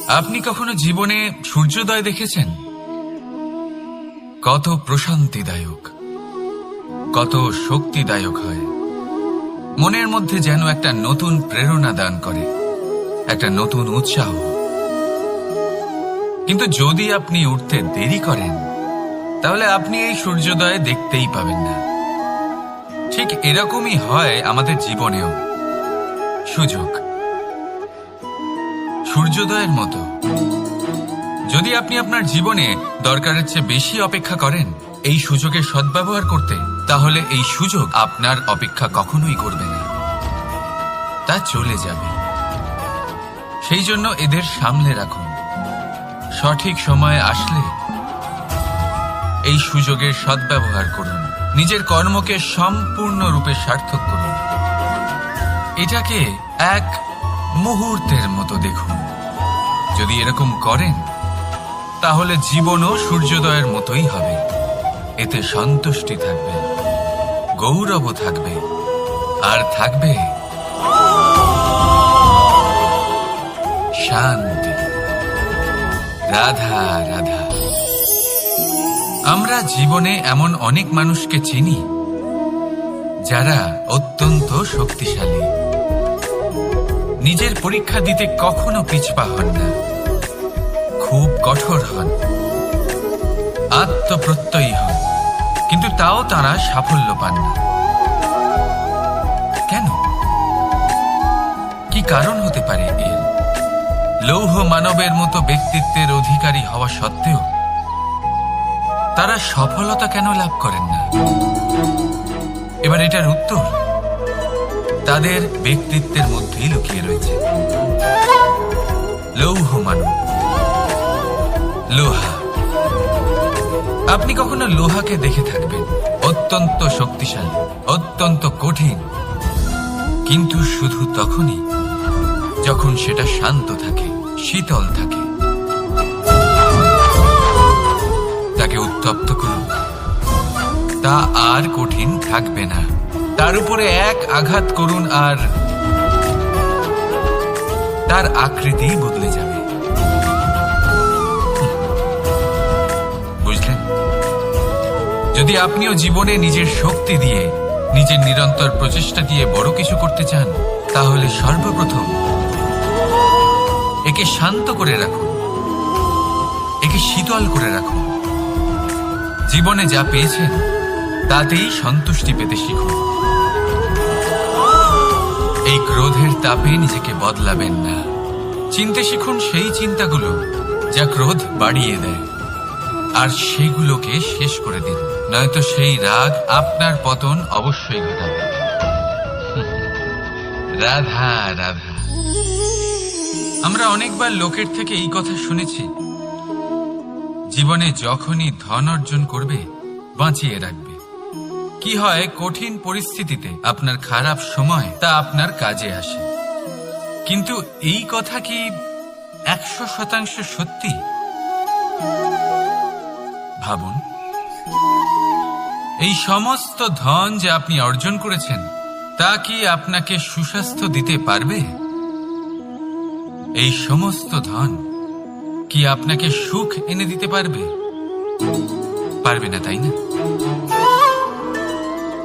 আপনি কখনো জীবনে সূর্যোদয় দেখেছেন? কত প্রশান্তিদায়ক, কত শক্তিদায়ক হয়। মনের মধ্যে যেন একটা নতুন প্রেরণা দান করে, একটা নতুন উৎসাহ। কিন্তু যদি আপনি উঠতে দেরি করেন, তাহলে আপনি এই সূর্যোদয় দেখতেই পাবেন না। ঠিক এরকমই হয় আমাদের জীবনেও। সুযোগ সূর্যোদয়ের মতো। যদি আপনি আপনার জীবনে দরকারের চেয়ে বেশি অপেক্ষা করেন এই সুযোগের সদ্ব্যবহার করতে, তাহলে এই সুযোগ আপনার অপেক্ষা কখনোই করবে না, তা চলে যাবে। সেই জন্য এদের সামলে রাখুন। সঠিক সময় আসলে এই সুযোগের সদ্ব্যবহার করুন, নিজের কর্মকে সম্পূর্ণরূপে সার্থক করুন। এটাকে এক মুহূর্তের মতো দেখুন। যদি এরকম করেন, তাহলে জীবনও সূর্যোদয়ের মতোই হবে। এতে সন্তুষ্টি থাকবে, গৌরবও থাকবে, আর থাকবে শান্তি। রাধা রাধা। আমরা জীবনে এমন অনেক মানুষকে চিনি যারা অত্যন্ত শক্তিশালী, নিজের পরীক্ষা দিতে কখনো পিছপা হন না, খুব কঠোর হন, আত্মপ্রত্যয়ী হন, কিন্তু তাও তারা সাফল্য পান না। কেন? কি কারণ হতে পারে এর? লৌহ মানবের মতো ব্যক্তিত্বের অধিকারী হওয়া সত্ত্বেও তারা সফলতা কেন লাভ করেন না? এবার এটার উত্তর তাদের ব্যক্তিত্বের মধ্যেই লুকিয়ে রয়েছে। লৌহ মানব, লোহা। আপনি কখনো লোহাকে দেখে থাকবেন, অত্যন্ত শক্তিশালী, অত্যন্ত কঠিন, কিন্তু শুধু তখনই যখন সেটা শান্ত থাকে, শীতল থাকে। তাকে উত্তপ্ত করুন, তা আর কঠিন থাকবে না। তার উপরে এক আঘাত করুন আর তার আকৃতি বদলে যাবে। বুঝলেন? যদি আপনিও জীবনে নিজের শক্তি দিয়ে, নিজের নিরন্তর প্রচেষ্টা দিয়ে বড় কিছু করতে চান, তাহলে সর্বপ্রথম একে শান্ত করে রাখুন, একে শীতল করে রাখুন। জীবনে যা পেয়েছেন তাতেই সন্তুষ্টি পেতে শিখুন। এই ক্রোধের তাপে নিজেকে বদলাবেন না। চিনতে শিখুন সেই চিন্তাগুলো যা ক্রোধ বাড়িয়ে দেয়, আর সেগুলোকে শেষ করে দিন, নয়তো সেই রাগ আপনার পতন অবশ্যই ঘটাবে। রাধা রাধা। আমরা অনেকবার লোকের থেকে এই কথা শুনেছি, জীবনে যখনই ধন অর্জন করবে বাঁচিয়ে রাখবে। কি হয়, কঠিন পরিস্থিতিতে আপনার খারাপ সময় তা আপনার কাজে আসে। কিন্তু এই কথা কি 100% সত্যি? ভাবুন, এই সমস্ত ধন যে আপনি অর্জন করেছেন, তা কি আপনাকে সুস্বাস্থ্য দিতে পারবে? এই সমস্ত ধন কি আপনাকে সুখ এনে দিতে পারবে? পারবে না, তাই না?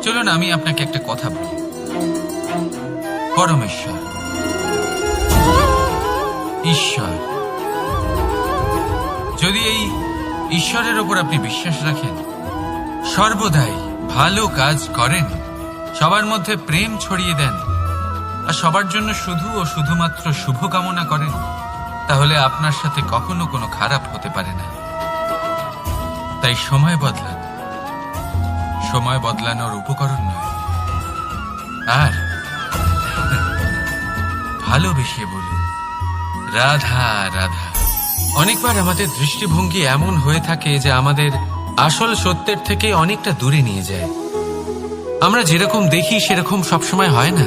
চলুন আমি আপনাকে একটা কথা বলি। পরমেশ্বর, ঈশ্বর, যদি এই ঈশ্বরের ওপর আপনি বিশ্বাস রাখেন, সর্বদাই ভালো কাজ করেন, সবার মধ্যে প্রেম ছড়িয়ে দেন, আর সবার জন্য শুধু ও শুধুমাত্র শুভকামনা করেন, তাহলে আপনার সাথে কখনো কোনো খারাপ হতে পারে না। তাই সময় বদলান, সময় বদলানোর উপকরণ নয়। আর ভালোবেসে বলুন রাধা রাধা। অনেকবার আমাদের দৃষ্টিভঙ্গি এমন হয়ে থাকে যে আমাদের আসল সত্যের থেকে অনেকটা দূরে নিয়ে যায়। আমরা যেরকম দেখি সেরকম সবসময় হয় না।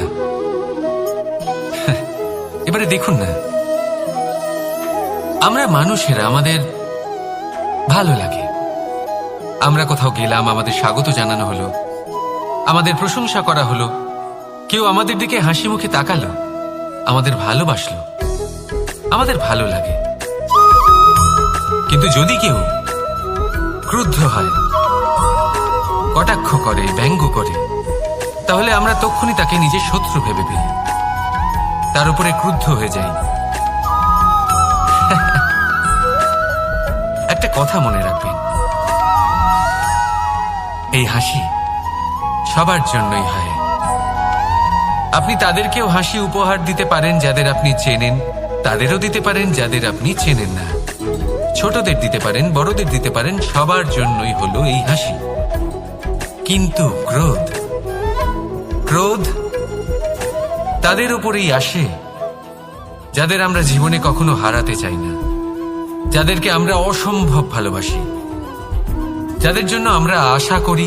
এবারে দেখুন না, আমরা মানুষেরা, আমাদের ভালো লাগে। আমরা কোথাও গেলাম, আমাদের স্বাগত জানানো হলো, আমাদের প্রশংসা করা হলো, কেউ আমাদের দিকে হাসি মুখে তাকালো, আমাদের ভালোবাসলো, আমাদের ভালো লাগে। কিন্তু যদি কেউ ক্রুদ্ধ হয়, কটাক্ষ করে, ব্যঙ্গ করে, তাহলে আমরা তক্ষুনি তাকে নিজের শত্রু ভেবে ফেলি, তার উপরে ক্রুদ্ধ হয়ে যাই। একটা কথা মনে রাখবেন, এই হাসি সবার জন্যই হয়। আপনি তাদেরকেও হাসি উপহার দিতে পারেন যাদের আপনি চেনেন, তাদেরও দিতে পারেন যাদের আপনি চেনেন না। ছোটদের দিতে পারেন, বড়দের দিতে পারেন, সবার জন্যই হলো এই হাসি। কিন্তু ক্রোধ তাদের উপরেই আসে যাদের আমরা জীবনে কখনো হারাতে চাই না, যাদেরকে আমরা অসম্ভব ভালোবাসি, যাদের জন্য আমরা আশা করি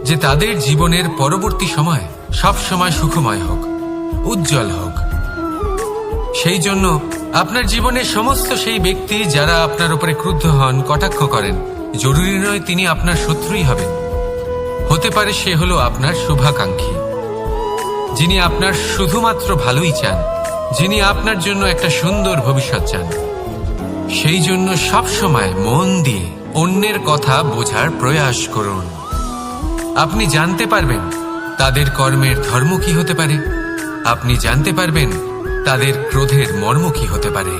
যে তাদের জীবনের পরবর্তী সময় সব সময় সুখময় হোক, উজ্জ্বল হোক। সেই জন্য আপনার জীবনের সমস্ত সেই ব্যক্তি যারা আপনার উপরে ক্রুদ্ধ হন, কটাক্ষ করেন, জরুরি নয় তিনি আপনার শত্রুই হবেন। হতে পারে সে হলো আপনার শুভাকাঙ্ক্ষী, যিনি আপনার শুধুমাত্র ভালোই চান, যিনি আপনার জন্য একটা সুন্দর ভবিষ্যৎ চান। সেই জন্য সব সময় মন দিয়ে অন্যের কথা বোঝার প্রয়াস করুন। আপনি জানতে পারবেন তাদের কর্মের ধর্ম কি হতে পারে, আপনি জানতে পারবেন তাদের ক্রোধের মর্ম কি হতে পারে।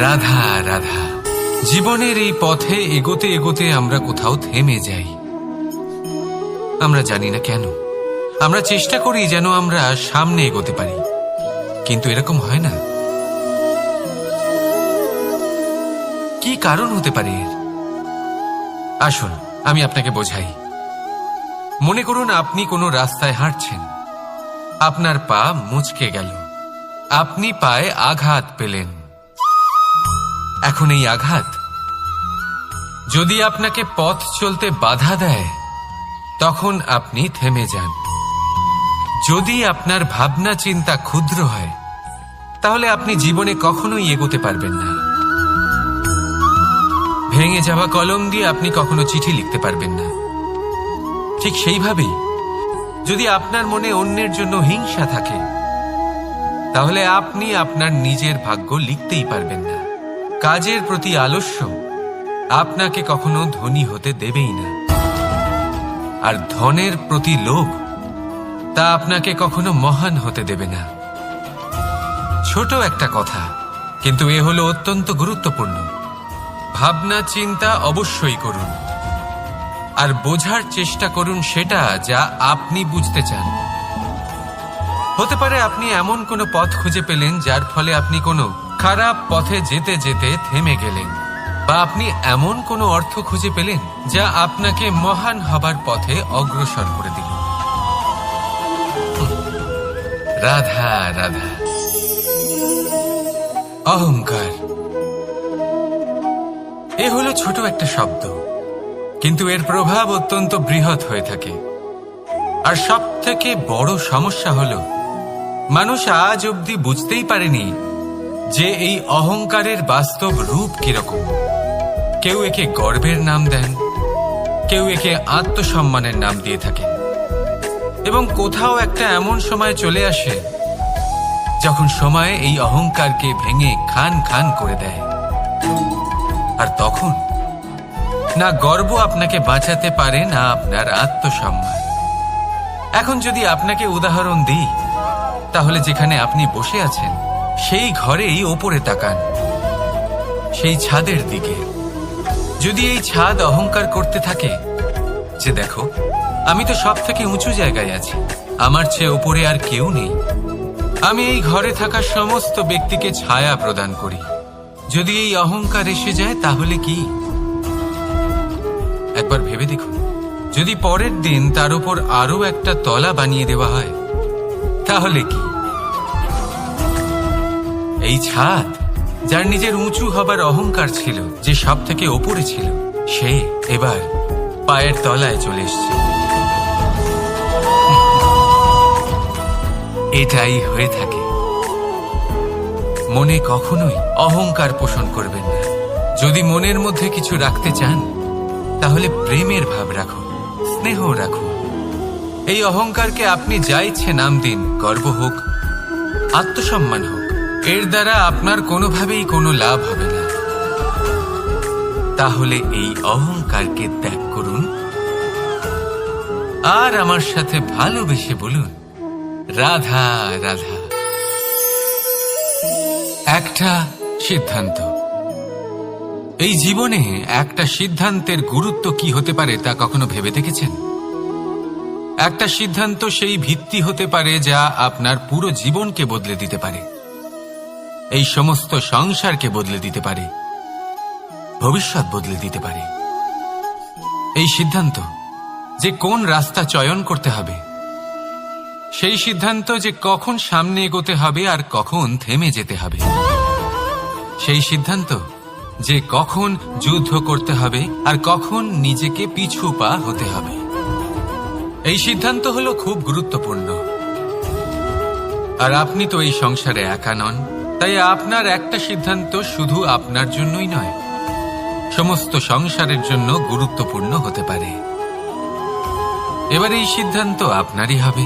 রাধা রাধা। জীবনের এই পথে এগোতে এগোতে আমরা কোথাও থেমে যাই, আমরা জানি না কেন। আমরা চেষ্টা করি যেন আমরা সামনে এগোতে পারি, কিন্তু এরকম হয় না। কি কারণ হতে পারে এর? আসুন আমি আপনাকে বোঝাই। মনে করুন আপনি কোনো রাস্তায় হাঁটছেন, আপনার পা মুচকে গেল, আপনি পায়ে আঘাত পেলেন। এখন এই আঘাত যদি আপনাকে পথ চলতে বাধা দেয়, তখন আপনি থেমে যান। যদি আপনার ভাবনা চিন্তা ক্ষুদ্র হয়, তাহলে আপনি জীবনে কখনোই এগোতে পারবেন না। ভেঙে যাওয়া কলম দিয়ে আপনি কখনো চিঠি লিখতে পারবেন না। ঠিক সেইভাবেই যদি আপনার মনে অন্যের জন্য হিংসা থাকে, তাহলে আপনি আপনার নিজের ভাগ্য লিখতেই পারবেন না। কাজের প্রতি আলস্য আপনাকে কখনো ধনী হতে দেবেই না, আর ধনের প্রতি লোভ তা আপনাকে কখনো মহান হতে দেবে না। ছোট একটা কথা, কিন্তু এ হলো অত্যন্ত গুরুত্বপূর্ণ। ভাবনা চিন্তা অবশ্যই করুন, আর বোঝার চেষ্টা করুন সেটা যা আপনি বুঝতে চান। হতে পারে আপনি এমন কোনো পথ খুঁজে পেলেন যার ফলে আপনি কোনো খারাপ পথে যেতে যেতে থেমে গেলেন, বা আপনি এমন কোনো অর্থ খুঁজে পেলেন যা আপনাকে মহান হবার পথে অগ্রসর করে দিল। রাধা রাধা। অহংকার এ হলো ছোট একটা শব্দ, কিন্তু এর প্রভাব অত্যন্ত বৃহৎ হয়ে থাকে। আর সব থেকে বড় সমস্যা হলো মানুষ আজ অবধি বুঝতেই পারেনি যে এই অহংকারের বাস্তব রূপ কিরকম। কেউ একে গর্বের নাম দেন, কেউ একে আত্মসম্মানের নাম দিয়ে থাকেন, এবং কোথাও একটা এমন সময় চলে আসে যখন সময় এই অহংকারকে ভেঙে খান খান করে দেয়। আর তখন না গর্ব আপনাকে বাঁচাতে পারে, না আপনার আত্মসম্মান। এখন যদি আপনাকে উদাহরণ দিই, তাহলে যেখানে আপনি বসে আছেন সেই ঘরেই ওপরে তাকান, সেই ছাদের দিকে। যদি এই ছাদ অহংকার করতে থাকে যে দেখো আমি তো সব থেকে উঁচু জায়গায় আছি, আমার চেয়ে ওপরে আর কেউ নেই, আমি এই ঘরে থাকা সমস্ত ব্যক্তিকে ছায়া প্রদান করি, যদি এই অহংকার এসে যায় তাহলে কি? একবার ভেবে দেখুন, যদি পরের দিন তার উপর আরো একটা তলা বানিয়ে দেওয়া হয় তাহলে কি? এই ছাদ যার নিজের উঁচু হবার অহংকার ছিল, যে সব থেকে ওপরে ছিল, সে এবার পায়ের তলায় চলে এসছে। এটাই হয়ে থাকে। মনে কখনোই অহংকার পোষণ করবেন না। যদি মনের মধ্যে কিছু রাখতে চান, তাহলে প্রেমের ভাব রাখুন, স্নেহ রাখুন। এই অহংকারকে আপনি যা ইচ্ছে নাম দিন, গর্ব হোক, আত্মসম্মান হোক, এর দ্বারা আপনার কোনোভাবেই কোনো লাভ হবে না। তাহলে এই অহংকারকে ত্যাগ করুন আর আমার সাথে ভালোবেসে বলুন, রাধা রাধা। একটা সিদ্ধান্ত। এই জীবনে একটা সিদ্ধান্তের গুরুত্ব কি হতে পারে তা কখনো ভেবে দেখেছেন? একটা সিদ্ধান্ত সেই ভিত্তি হতে পারে যা আপনার পুরো জীবনকে বদলে দিতে পারে, এই সমস্ত সংসারকে বদলে দিতে পারে, ভবিষ্যৎ বদলে দিতে পারে। এই সিদ্ধান্ত যে কোন রাস্তা চয়ন করতে হবে, সেই সিদ্ধান্ত যে কখন সামনে এগোতে হবে আর কখন থেমে যেতে হবে, সেই সিদ্ধান্ত যে কখন যুদ্ধ করতে হবে আর কখন নিজেকে পিছু পা হতে হবে। এই সিদ্ধান্ত হলো খুব গুরুত্বপূর্ণ। আর আপনি তো এই সংসারে একা নন, তাই আপনার একটা সিদ্ধান্ত শুধু আপনার জন্যই নয়, সমস্ত সংসারের জন্য গুরুত্বপূর্ণ হতে পারে। এবার এই সিদ্ধান্ত আপনারই হবে।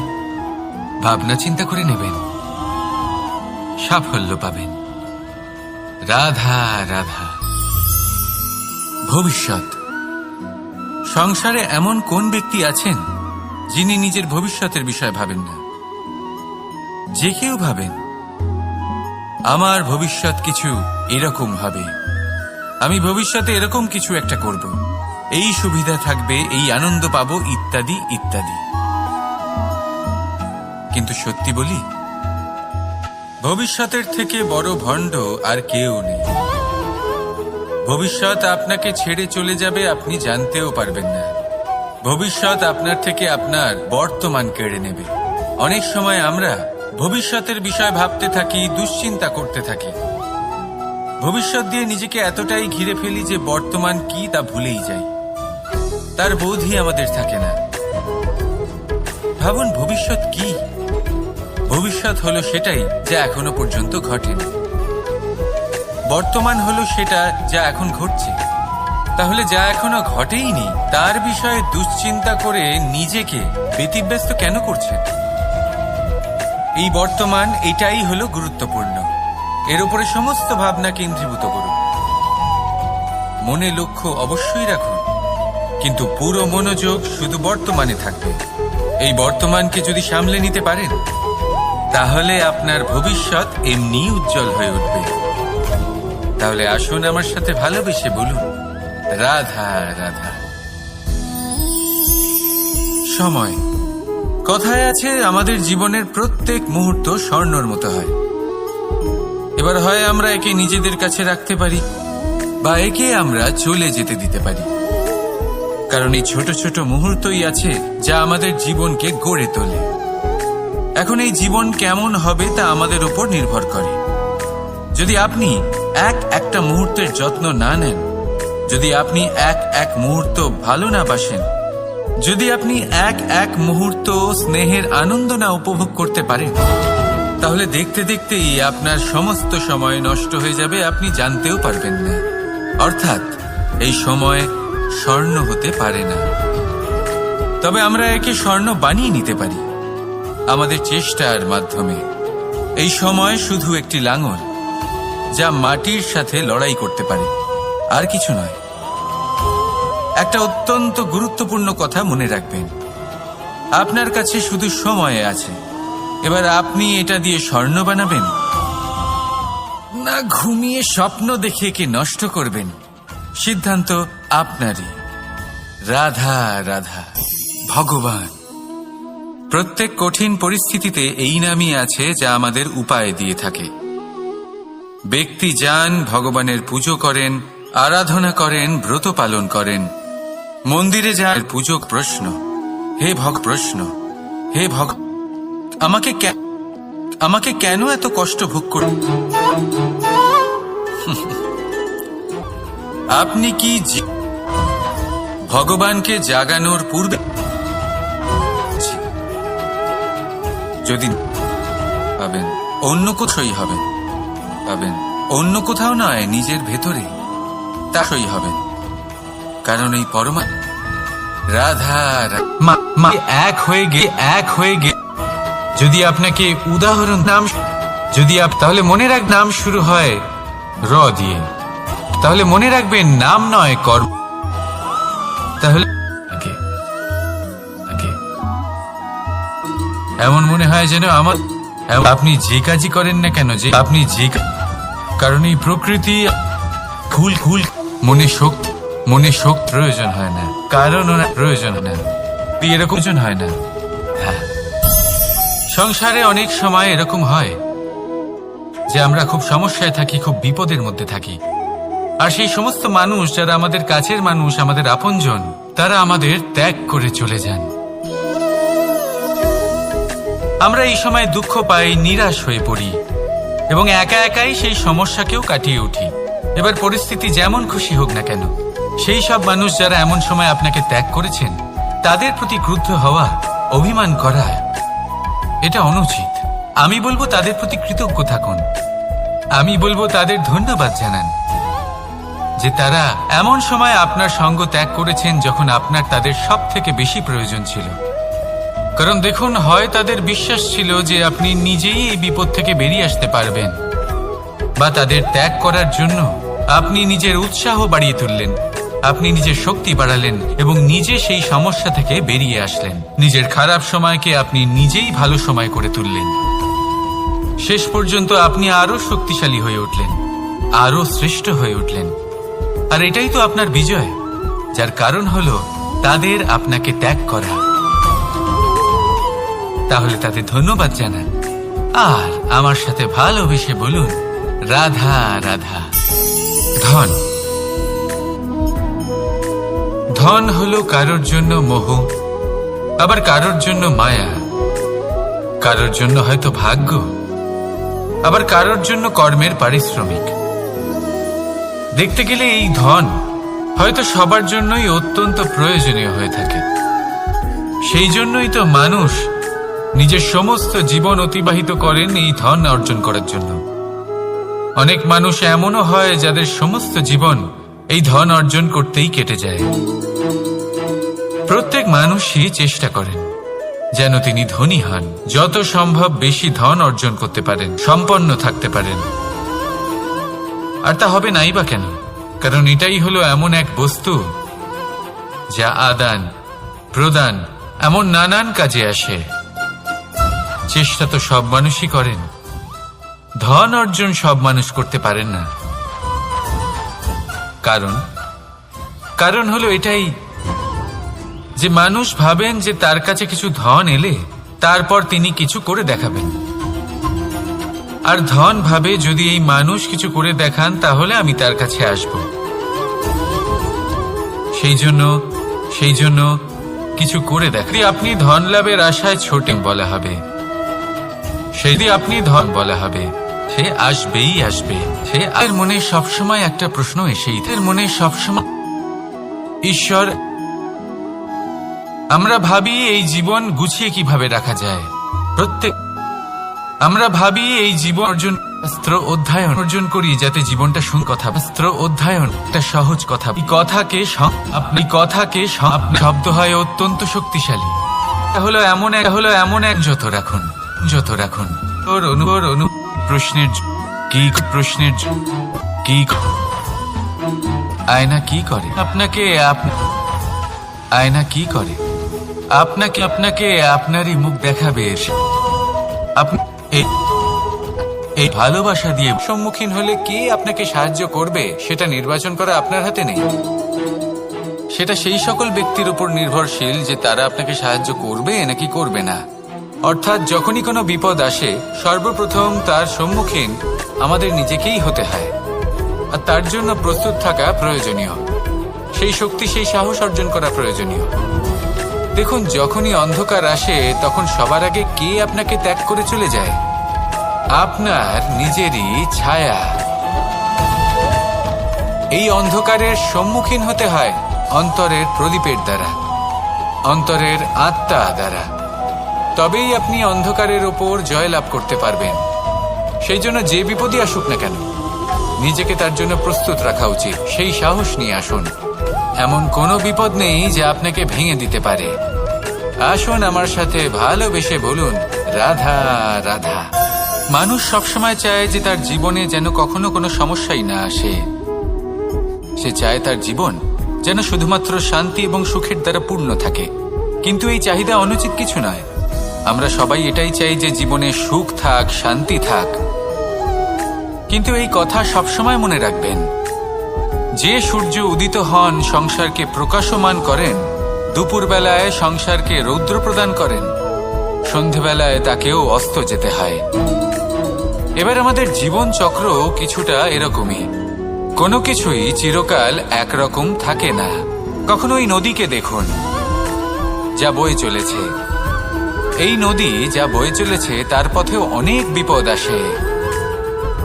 ভাবনা চিন্তা করে নেবেন, সাফল্য পাবেন। রাধা রাধা। ভবিষ্যৎ। সংসারে এমন কোন ব্যক্তি আছেন যিনি নিজের ভবিষ্যতের বিষয় ভাবেন না? যে কেউ ভাবেন, আমার ভবিষ্যৎ কিছু এরকম হবে, আমি ভবিষ্যতে এরকম কিছু একটা করব, এই সুবিধা থাকবে, এই আনন্দ পাবো, ইত্যাদি ইত্যাদি। কিন্তু সত্যি বলি, ভবিষ্যতের থেকে বড় ভণ্ড আর কেউ নেই। ভবিষ্যৎ আপনাকে ছেড়ে চলে যাবে, আপনি জানতেও পারবেন না। ভবিষ্যৎ আপনার থেকে আপনার বর্তমান কেড়ে নেবে। অনেক সময় আমরা ভবিষ্যতের বিষয় ভাবতে থাকি, দুশ্চিন্তা করতে থাকি, ভবিষ্যৎ দিয়ে নিজেকে এতটাই ঘিরে ফেলি যে বর্তমান কি তা ভুলেই যাই, তার বোধই আমাদের থাকে না। ভাবুন, ভবিষ্যৎ কি? ভবিষ্যৎ হলো সেটাই যা এখনো পর্যন্ত ঘটেনি। বর্তমান হলো সেটা যা এখন ঘটছে। তাহলে যা এখনো ঘটেইনি তার বিষয়ে দুশ্চিন্তা করে নিজেকে ব্যতিব্যস্ত কেন করছেন? এই বর্তমান, এটাই হলো গুরুত্বপূর্ণ। এর উপরে সমস্ত ভাবনা কেন্দ্রীভূত করুন। মনে লক্ষ্য অবশ্যই রাখুন, কিন্তু পুরো মনোযোগ শুধু বর্তমানে থাকবে। এই বর্তমানকে যদি সামলে নিতে পারেন, তাহলে আপনার ভবিষ্যৎ এমনি উজ্জ্বল হয়ে উঠবে। তাহলে আসুন আমার সাথে ভালোবেসে বলুন, রাধা রাধা। সময়। কথায় আছে, আমাদের জীবনের প্রত্যেক মুহূর্ত স্বর্ণর মতো হয়। এবার হয় আমরা একে নিজেদের কাছে রাখতে পারি বা একে আমরা চলে যেতে দিতে পারি, কারণ এই ছোট ছোট মুহূর্তই আছে যা আমাদের জীবনকে গড়ে তোলে। এখন এই জীবন কেমন হবে তা আমাদের উপর নির্ভর করে। যদি আপনি একটা মুহূর্তের যত্ন না নেন, যদি আপনি এক মুহূর্ত ভালো না বাসেন, যদি আপনি এক মুহূর্ত স্নেহের আনন্দ না উপভোগ করতে পারেন, তাহলে দেখতে দেখতেই আপনার সমস্ত সময় নষ্ট হয়ে যাবে, আপনি জানতেও পারবেন না। অর্থাৎ এই সময় স্বর্ণ হতে পারে না। তবে আমরা একে স্বর্ণ বানিয়ে নিতে পারি আমাদের চেষ্টার মাধ্যমে। এই সময় শুধু একটি লাঙল যা মাটির সাথে লড়াই করতে পারে, আর কিছু নয়। একটা অত্যন্ত গুরুত্বপূর্ণ কথা মনে রাখবেন, আপনার কাছে শুধু সময় আছে। এবার আপনি এটা দিয়ে স্বর্ণ বানাবেন না ঘুমিয়ে স্বপ্ন দেখে একে নষ্ট করবেন, সিদ্ধান্ত আপনারই। রাধা রাধা। ভগবান। প্রত্যেক কঠিন পরিস্থিতিতে এই নামই আছে যা আমাদের উপায় দিয়ে থাকে। ব্যক্তি যান, ভগবানের পুজো করেন, আরাধনা করেন, ব্রত পালন করেন, মন্দিরে যান, পুজো প্রশ্ন, হে প্রশ্ন, হে আমাকে কেন এত কষ্ট ভোগ করুন? আপনি কি ভগবানকে জাগানোর পূর্বে যদি পাবেন, অন্য কোথাও হবেন, পাবেন অন্য কোথাও নয়, নিজের ভেতরে তাই হবেন। কারণ এই পরমা রাধা এক হয়ে গে। যদি আপনাকে উদাহরণ নাম, যদি তাহলে মনে রাখ, নাম শুরু হয় র দিয়ে। তাহলে মনে রাখবেন নাম নয় কর্ম। তাহলে এমন মনে হয় যেন আপনি যে কাজই করেন না কেন, যে আপনি যে কারণ এই প্রকৃতি ফুল ফুল মনে শক্তি প্রয়োজন হয় না, কারণ প্রয়োজন হয় না, এরকম হয় না। হ্যাঁ, সংসারে অনেক সময় এরকম হয় যে আমরা খুব সমস্যায় থাকি, খুব বিপদের মধ্যে থাকি, আর সেই সমস্ত মানুষ যারা আমাদের কাছের মানুষ, আমাদের আপনজন, তারা আমাদের ত্যাগ করে চলে যান। আমরা এই সময় দুঃখ পাই, নিরাশ হয়ে পড়ি এবং একা একাই সেই সমস্যাকেও কাটিয়ে উঠি। এবার পরিস্থিতি যেমন খুশি হোক না কেন, সেই সব মানুষ যারা এমন সময় আপনাকে ত্যাগ করেছেন, তাদের প্রতি ক্রুদ্ধ হওয়া, অভিমান করা, এটা অনুচিত। আমি বলবো তাদের প্রতি কৃতজ্ঞ থাকুন। আমি বলবো তাদের ধন্যবাদ জানান যে তারা এমন সময় আপনার সঙ্গ ত্যাগ করেছেন যখন আপনার তাদের সব থেকে বেশি প্রয়োজন ছিল। কারণ দেখুন, হয় তাদের বিশ্বাস ছিল যে আপনি নিজেই এই বিপদ থেকে বেরিয়ে আসতে পারবেন, বা তাদের ত্যাগ করার জন্য আপনি নিজের উৎসাহ বাড়িয়ে তুললেন, আপনি নিজের শক্তি বাড়ালেন এবং নিজে সেই সমস্যা থেকে বেরিয়ে আসলেন। নিজের খারাপ সময়কে আপনি নিজেই ভালো সময় করে তুললেন। শেষ পর্যন্ত আপনি আরো শক্তিশালী হয়ে উঠলেন, আরো শ্রেষ্ঠ হয়ে উঠলেন। আর এটাই তো আপনার বিজয়, যার কারণ হলো তাদের আপনাকে ত্যাগ করা। তাহলে তাদের ধন্যবাদ জানান আর আমার সাথে ভালোবেসে বলুন, রাধা রাধা। ধন ধন হলো কারোর জন্য মোহ, আবার কারোর জন্য মায়া, কারোর জন্য হয়তো ভাগ্য, আবার কারোর জন্য কর্মের পারিশ্রমিক। দেখতে গেলে এই ধন হয়তো সবার জন্যই অত্যন্ত প্রয়োজনীয় হয়ে থাকে। সেই জন্যই তো মানুষ নিজের সমস্ত জীবন অতিবাহিত করেন এই ধন অর্জন করার জন্য। অনেক মানুষ এমনও হয় যাদের সমস্ত জীবন এই ধন অর্জন করতেই কেটে যায়। প্রত্যেক মানুষই চেষ্টা করেন যেন তিনি ধনী হন, যত সম্ভব বেশি ধন অর্জন করতে পারেন, সম্পন্ন থাকতে পারেন। আর তা হবে নাই বা কেন? কারণ এটাই হলো এমন এক বস্তু যা আদান প্রদান এমন নানান কাজে আসে। চেষ্টা তো সব মানুষই করেন, ধন অর্জন সব মানুষ করতে পারেন না। কারণ হলো এটাই যে মানুষ ভাবেন যে তার কাছে কিছু ধন এলে তারপর তিনি কিছু করে দেখাবেন, আর ধন ভাবে যদি এই মানুষ কিছু করে দেখান তাহলে আমি তার কাছে আসব। সেই জন্য কিছু করে দেখান। আপনি ধন লাভের আশায় ছোটে বলা হবে, যদি আপনি ধন বলা হবে, সে আসবেই আসবে। সে আর মনে সবসময় একটা প্রশ্ন এসেই থাকে, মনে সবসময় ঈশ্বর। আমরা ভাবি এই জীবন গুছিয়ে কিভাবে রাখা যায়। আমরা ভাবি এই জীবন শাস্ত্র অধ্যয়ন অর্জন করি যাতে জীবনটা কথা শাস্ত্র অধ্যয়ন একটা সহজ কথা। এই কথাকে শব্দ হয় অত্যন্ত শক্তিশালী। হলো এমন এক যত রাখুন ওর অনু প্রশ্নের কি আয়না কি করে আপনাকে, আয়না কি করে আপনাকে আপনারই মুখ দেখাবে। আপনি এই ভালোবাসা দিয়ে সম্মুখীন হলে কে আপনাকে সাহায্য করবে সেটা নির্বাচন করা আপনার হাতে নেই। সেটা সেই সকল ব্যক্তির উপর নির্ভরশীল যে তারা আপনাকে সাহায্য করবে নাকি করবে না। অর্থাৎ যখনই কোনো বিপদ আসে সর্বপ্রথম তার সম্মুখীন আমাদের নিজেকেই হতে হয়, আর তার জন্য প্রস্তুত থাকা প্রয়োজনীয়। সেই শক্তি, সেই সাহস অর্জন করা প্রয়োজনীয়। দেখুন, যখনই অন্ধকার আসে তখন সবার আগে কে আপনাকে ত্যাগ করে চলে যায়? আপনার নিজেরই ছায়া। এই অন্ধকারের সম্মুখীন হতে হয় অন্তরের প্রদীপের দ্বারা, অন্তরের আত্মা দ্বারা। তবেই আপনি অন্ধকারের ওপর জয়লাভ করতে পারবেন। সেই জন্য যে বিপদই আসুক না কেন নিজেকে তার জন্য প্রস্তুত রাখা উচিত। সেই সাহস নিয়ে আসুন। এমন কোনো বিপদ নেই যা আপনাকে ভেঙে দিতে পারে। আসুন আমার সাথে ভালোবেসে বলুন, রাধা রাধা। মানুষ সবসময় চায় যে তার জীবনে যেন কখনো কোনো সমস্যাই না আসে, সে চায় তার জীবন যেন শুধুমাত্র শান্তি এবং সুখের দ্বারা পূর্ণ থাকে। কিন্তু এই চাহিদা অনুচিত কিছু নয়। আমরা সবাই এটাই চাই যে জীবনে সুখ থাক, শান্তি থাক। কিন্তু এই কথা সবসময় মনে রাখবেন, যে সূর্য উদিত হন সংসারকে প্রকাশমান করেন, দুপুরবেলায় সংসারকে রৌদ্র প্রদান করেন, সন্ধেবেলায় তাকেও অস্ত যেতে হয়। এবার আমাদের জীবন চক্র কিছুটা এরকমই। কোনো কিছুই চিরকাল একরকম থাকে না। কখনো এই নদীকে দেখুন, যা বয়ে চলেছে। এই নদী যা বয়ে চলেছে তার পথেও অনেক বিপদ আসে।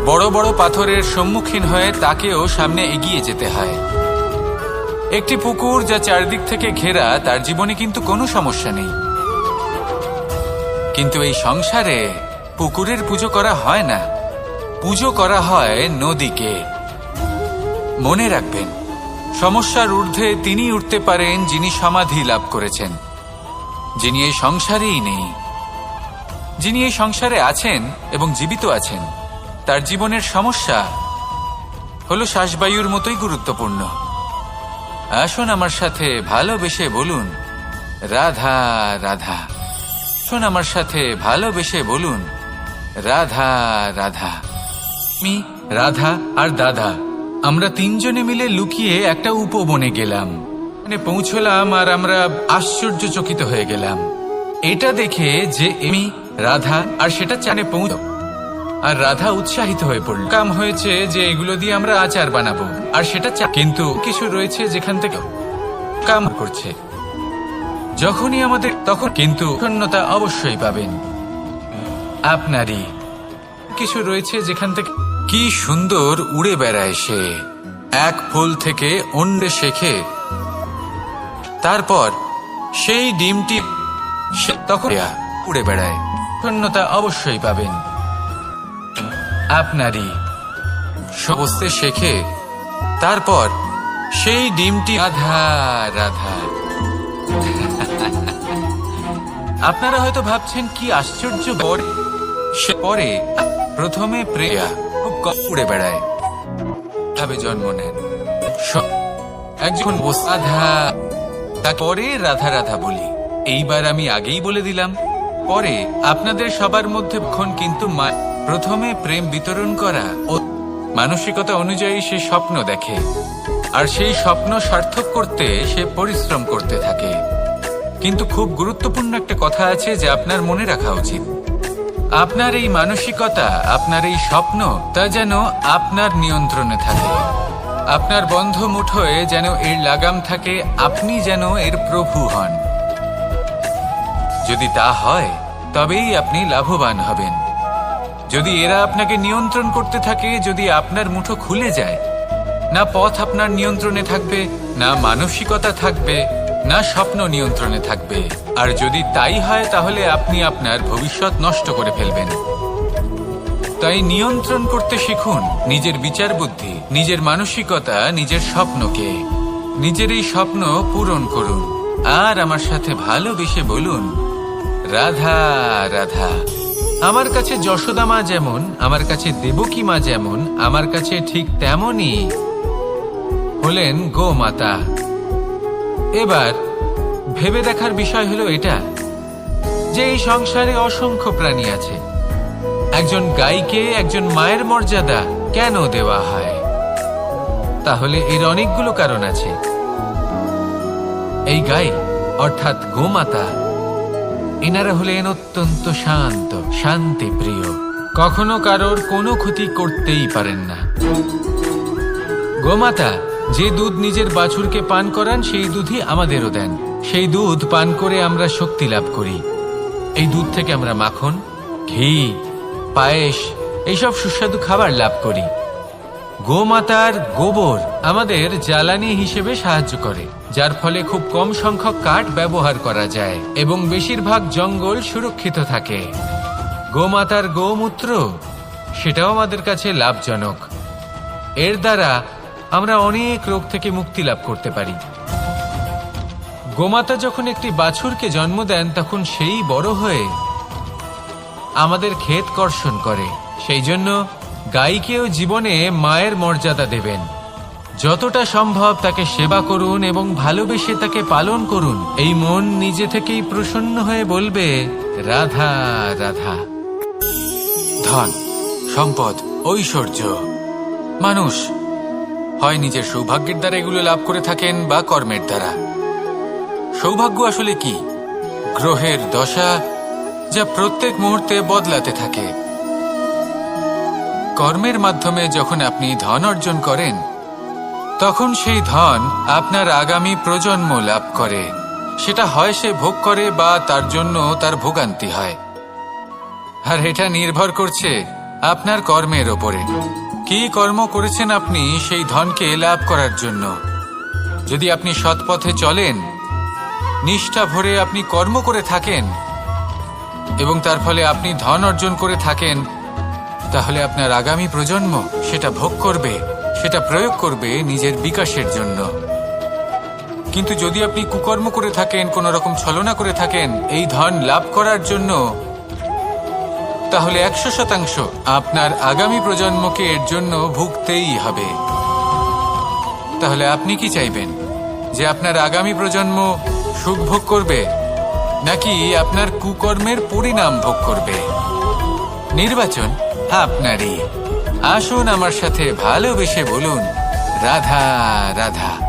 বড় বড় পাথরের সম্মুখীন হয়ে তাকেও সামনে এগিয়ে যেতে হয়। একটি পুকুর যা চারদিক থেকে ঘেরা, তার জীবনে কিন্তু কোনো সমস্যা নেই। কিন্তু এই সংসারে পুকুরের পুজো করা হয় না, পুজো করা হয় নদীকে। মনে রাখবেন, সমস্যার ঊর্ধ্বে তিনি উঠতে পারেন যিনি সমাধি লাভ করেছেন, যিনি এই সংসারেই নেই। যিনি এই সংসারে আছেন এবং জীবিত আছেন, তার জীবনের সমস্যা হলো শ্বাসবায়ুর মতোই গুরুত্বপূর্ণ। আসুন আমার সাথে ভালোবেসে বলুন, রাধা রাধা। আসুন আমার সাথে ভালোবেসে বলুন, রাধা রাধা। আমি, রাধা আর দাদা, আমরা তিনজনে মিলে লুকিয়ে একটা উপবনে গেলাম। পৌঁছলাম আর আমরা আশ্চর্যচকিত হয়ে গেলাম এটা দেখে যে আমি, রাধা আর সেটা চানে পৌঁছ। আর রাধা উৎসাহিত হয়ে পড়ল। কাম হয়েছে যে এগুলো দিয়ে আমরা আচার বানাবো, আর সেটা কিন্তু কিছু রয়েছে যেখান থেকে কাম করছে। যখনই আমাদের তখন কিন্তু শূন্যতা অবশ্যই পাবেন। আপনারই কিছু রয়েছে যেখান থেকে কি সুন্দর উড়ে বেড়ায় সে, এক ফুল থেকে অন্য শেখে। তারপর সেই ডিমটি সে তখন উড়ে বেড়ায়। শূন্যতা অবশ্যই পাবেন। আপনারই সমস্ত শেখে। তারপর সেই ডিমটি রাধা রাধা। আপনারা হয়তো ভাবছেন কি আশ্চর্য, সে পরে প্রথমে প্রেয়া খুব কম উড়ে বেড়ায়, ভাবে জন্ম নেন একজন রাধা, তারপরে রাধা রাধা বলি। এইবার আমি আগেই বলে দিলাম, পরে আপনাদের সবার মধ্যে কিন্তু প্রথমে প্রেম বিতরণ করা ও মানসিকতা অনুযায়ী সে স্বপ্ন দেখে, আর সেই স্বপ্ন সার্থক করতে সে পরিশ্রম করতে থাকে। কিন্তু খুব গুরুত্বপূর্ণ একটা কথা আছে যে আপনার মনে রাখা উচিত। আপনার এই মানসিকতা, আপনার এই স্বপ্ন, তা যেন আপনার নিয়ন্ত্রণে থাকে। আপনার বন্ধ মুঠোয় যেন এর লাগাম থাকে, আপনি যেন এর প্রভু হন। যদি তা হয় তবেই আপনি লাভবান হবেন। যদি এরা আপনাকে নিয়ন্ত্রণ করতে থাকে, যদি আপনার মুঠো খুলে যায়, না পথ আপনার নিয়ন্ত্রণে থাকবে, না মানসিকতা থাকবে, না স্বপ্ন নিয়ন্ত্রণে থাকবে। আর যদি তাই হয় তাহলে আপনি আপনার ভবিষ্যৎ নষ্ট করে ফেলবেন। তাই নিয়ন্ত্রণ করতে শিখুন নিজের বিচার বুদ্ধি, নিজের মানসিকতা, নিজের স্বপ্নকে। নিজের এই স্বপ্ন পূরণ করুন আর আমার সাথে ভালোবেসে বলুন, রাধা রাধা। আমার কাছে যশোদা মা যেমন, আমার কাছে দেবকী মা যেমন, আমার কাছে ঠিক তেমনই হলেন গোমাতা। এবার ভেবে দেখার বিষয় হলো এটা যে এই সংসারে অসংখ্য প্রাণী আছে। একজন গাইকে একজন মায়ের মর্যাদা কেন দেওয়া হয়? তাহলে এর অনেকগুলো কারণ আছে। এই গাই অর্থাৎ গোমাতা, এনারা হলেন অত্যন্ত শান্ত, শান্তি প্রিয়, কখনো কারোর কোনো ক্ষতি করতেই পারেন না। গোমাতা যে দুধ নিজের বাছুরকে পান করান, সেই দুধই আমাদেরও দেন। সেই দুধ পান করে আমরা শক্তি লাভ করি। এই দুধ থেকে আমরা মাখন, ঘি, পায়েস, এইসব সুস্বাদু খাবার লাভ করি। গোমাতার গোবর আমাদের জ্বালানি হিসেবে সাহায্য করে, যার ফলে খুব কম সংখ্যক কাঠ ব্যবহার করা যায় এবং বেশিরভাগ জঙ্গল সুরক্ষিত থাকে। গোমাতার গোমূত্র, সেটাও আমাদের কাছে লাভজনক। এর দ্বারা আমরা অনেক রোগ থেকে মুক্তি লাভ করতে পারি। গোমাতা যখন একটি বাছুরকে জন্ম দেন, তখন সেই বড় হয়ে আমাদের ক্ষেত কর্ষণ করে। সেই জন্য গাইকেও জীবনে মায়ের মর্যাদা দেবেন। যতটা সম্ভব তাকে সেবা করুন এবং ভালোবেসে তাকে পালন করুন। এই মন নিজে থেকেই প্রসন্ন হয়ে বলবে, রাধা রাধা। ধন, সম্পদ, ঐশ্বর্য। মানুষ হয় নিজের সৌভাগ্যের দ্বারা এগুলো লাভ করে থাকেন বা কর্মের দ্বারা। সৌভাগ্য আসলে কি? গ্রহের দশা, যা প্রত্যেক মুহূর্তে বদলাতে থাকে। কর্মের মাধ্যমে যখন আপনি ধন অর্জন করেন, তখন সেই ধন আপনার আগামী প্রজন্ম লাভ করে। সেটা হয় সে ভোগ করে বা তার জন্য তার ভোগান্তি হয়। আর এটা নির্ভর করছে আপনার কর্মের ওপরে। কি কর্ম করেছেন আপনি সেই ধনকে লাভ করার জন্য। যদি আপনি সৎ পথে চলেন, নিষ্ঠা ভরে আপনি কর্ম করে থাকেন এবং তার ফলে আপনি ধন অর্জন করে থাকেন, তাহলে আপনার আগামী প্রজন্ম সেটা ভোগ করবে, সেটা প্রয়োগ করবে নিজের বিকাশের জন্য। কিন্তু যদি আপনি কুকর্ম করে থাকেন, কোনো রকম ছলনা করে থাকেন এই ধন লাভ করার জন্য, তাহলে 100% আপনার আগামী প্রজন্মকে এর জন্য ভুগতেই হবে। তাহলে আপনি কি চাইবেন? যে আপনার আগামী প্রজন্ম সুখ ভোগ করবে, নাকি আপনার কুকর্মের পরিণাম ভোগ করবে? নির্বাচন আপনারই। আসুন আমার সাথে ভালোবেসে বলুন, রাধা রাধা।